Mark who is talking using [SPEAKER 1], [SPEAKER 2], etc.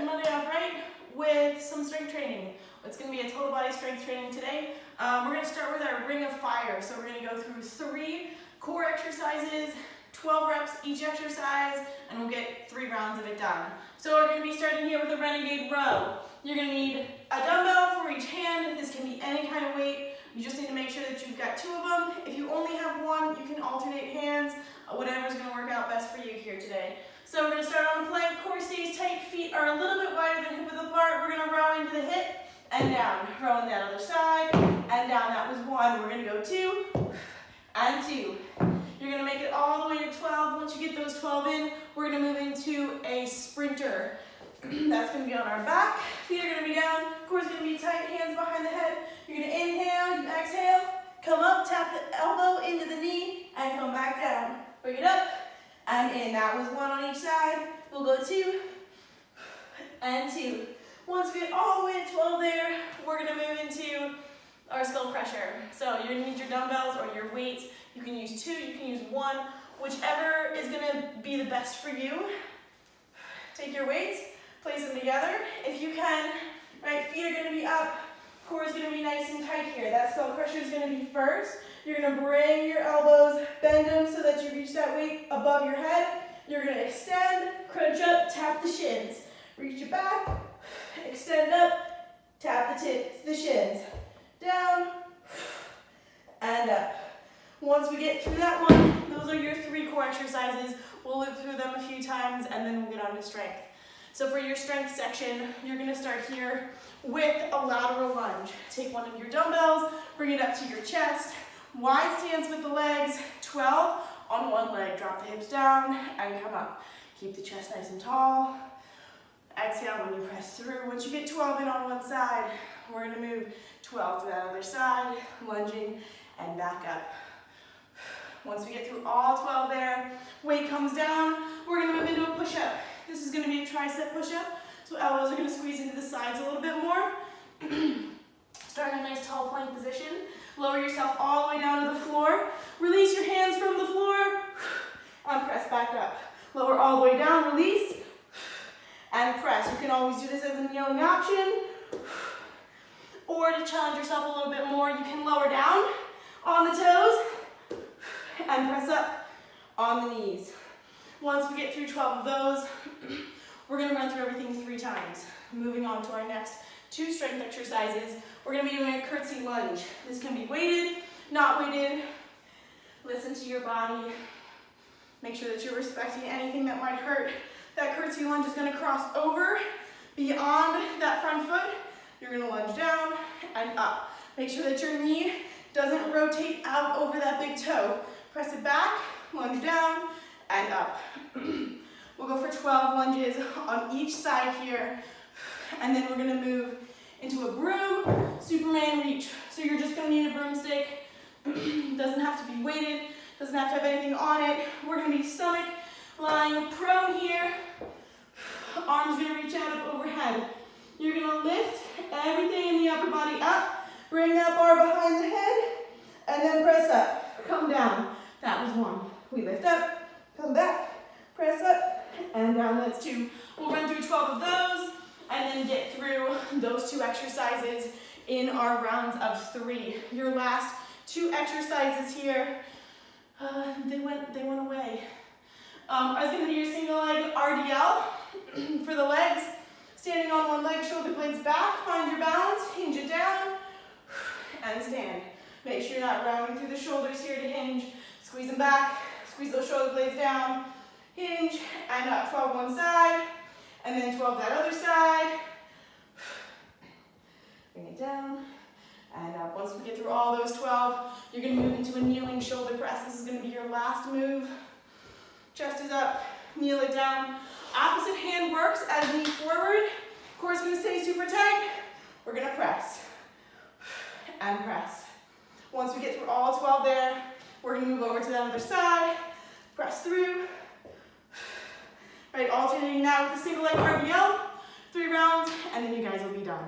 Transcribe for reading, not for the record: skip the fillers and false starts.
[SPEAKER 1] starting Monday off right with some strength training. It's going to be a total body strength training today. We're going to start with our ring of fire. So we're going to go through 3 core exercises, 12 reps each exercise, and we'll get 3 rounds of it done. So we're going to be starting here with a renegade row. You're going to need a dumbbell for each hand. This can be any kind of weight. You just need to make sure that you've got 2 of them. If you only have 1, you can alternate hands. Whatever's going to work out best for you here today. So we're going to start on the plank. Core stays tight. Feet are a little bit wider than hip width apart. We're going to row into the hip and down. Row on that other side and down. That was 1. We're going to go 2 and 2. You're going to make it all the way to 12. Once you get those 12 in, we're going to move into a sprinter. That's going to be on our back. Feet are going to be down. Core is going to be tight. Hands behind the head. You're going to inhale. You exhale. Come up. Tap the elbow into the knee and come back down. Bring it up and in. That was 1 on each side. We'll go 2 and 2. Once we get all the way to 12 there, we're going to move into our skull crusher. So you're going to need your dumbbells or your weights. You can use 2, you can use 1, whichever is going to be the best for you. Take your weights, place them together. If you can, right, feet are going to be up, core is going to be nice and tight here. That skull crusher is going to be first. You're going to bring your elbows, bend them so that you reach that weight above your head. You're going to extend, crunch up, tap the shins. Reach it back, extend up, tap the shins. Down, and up. Once we get through that one, those are your 3 core exercises. We'll loop through them a few times and then we'll get on to strength. So for your strength section, you're going to start here with a lateral lunge. Take one of your dumbbells, bring it up to your chest. Wide stance with the legs, 12 on one leg. Drop the hips down and come up. Keep the chest nice and tall. Exhale when you press through. Once you get 12 in on one side, we're going to move 12 to that other side, lunging and back up. Once we get through all 12 there, weight comes down, we're going to move into a push-up. This is going to be a tricep push-up, so elbows are going to squeeze into the sides a little bit more. Start in a nice tall plank position. Lower yourself all the way down to the floor. Release your hands from the floor and press back up. Lower all the way down, release, and press. You can always do this as a kneeling option, or to challenge yourself a little bit more, you can lower down on the toes and press up on the knees. Once we get through 12 of those, we're going to run through everything 3 times. Moving on to our next 2 strength exercises, we're going to be doing a curtsy lunge. This can be weighted, not weighted. Listen to your body. Make sure that you're respecting anything that might hurt. That curtsy lunge is going to cross over beyond that front foot. You're going to lunge down and up. Make sure that your knee doesn't rotate out over that big toe. Press it back, lunge down, and up. We'll go for 12 lunges on each side here. And then we're going to move into a broom, Superman reach. So you're just going to need a broomstick. Doesn't have to be weighted, doesn't have to have anything on it. We're going to be stomach lying prone here. Arms going to reach out up overhead. You're going to lift everything in the upper body up. Bring that bar behind the head, and then press up. Come down. That was 1. We lift up, come back, press up, and down. That's 2. We'll run through 12 of those, and then get through those 2 exercises in our rounds of 3. Your last 2 exercises here, they went away. I was going to do your single leg RDL for the legs. Standing on one leg, shoulder blades back, find your balance, hinge it down, and stand. Make sure you're not rounding through the shoulders here to hinge. Squeeze them back, squeeze those shoulder blades down, hinge, and up. 12 one side, and then 12 that other side. Bring it down, and up. Once we get through all those 12, you're going to move into a kneeling shoulder press. This is going to be your last move. Chest is up, kneel it down. Opposite hand works as knee forward. Core is going to stay super tight. We're going to press and press. Once we get through all 12 there, we're going to move over to the other side. Press through. Right, alternating now with the single leg RDL. 3 rounds, and then you guys will be done.